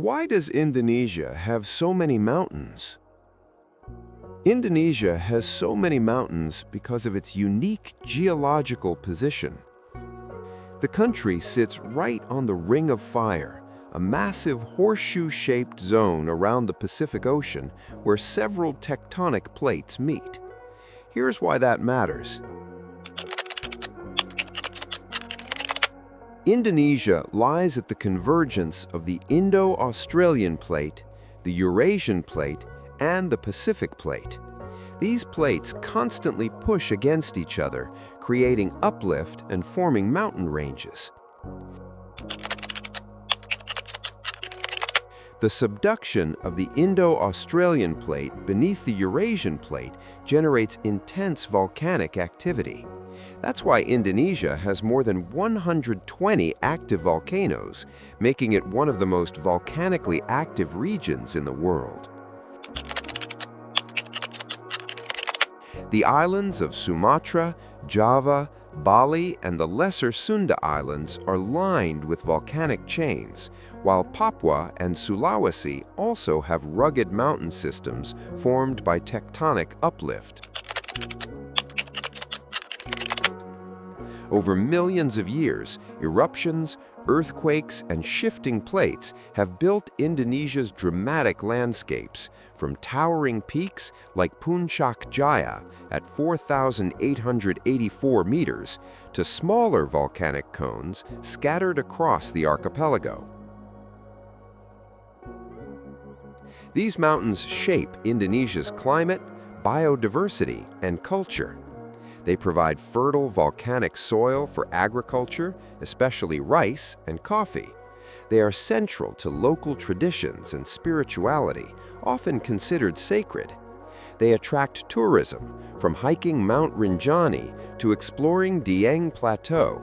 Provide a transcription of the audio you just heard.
Why does Indonesia have so many mountains? Indonesia has so many mountains because of its unique geological position. The country sits right on the Ring of Fire, a massive horseshoe-shaped zone around the Pacific Ocean where several tectonic plates meet. Here's why that matters. Indonesia lies at the convergence of the Indo-Australian plate, the Eurasian plate, and the Pacific plate. These plates constantly push against each other, creating uplift and forming mountain ranges. The subduction of the Indo-Australian plate beneath the Eurasian plate generates intense volcanic activity. That's why Indonesia has more than 120 active volcanoes, making it one of the most volcanically active regions in the world. The islands of Sumatra, Java, Bali, and the Lesser Sunda Islands are lined with volcanic chains, while Papua and Sulawesi also have rugged mountain systems formed by tectonic uplift. Over millions of years, eruptions, earthquakes, and shifting plates have built Indonesia's dramatic landscapes, from towering peaks like Puncak Jaya at 4,884 meters to smaller volcanic cones scattered across the archipelago. These mountains shape Indonesia's climate, biodiversity, and culture. They provide fertile volcanic soil for agriculture, especially rice and coffee. They are central to local traditions and spirituality, often considered sacred. They attract tourism, from hiking Mount Rinjani to exploring Dieng Plateau,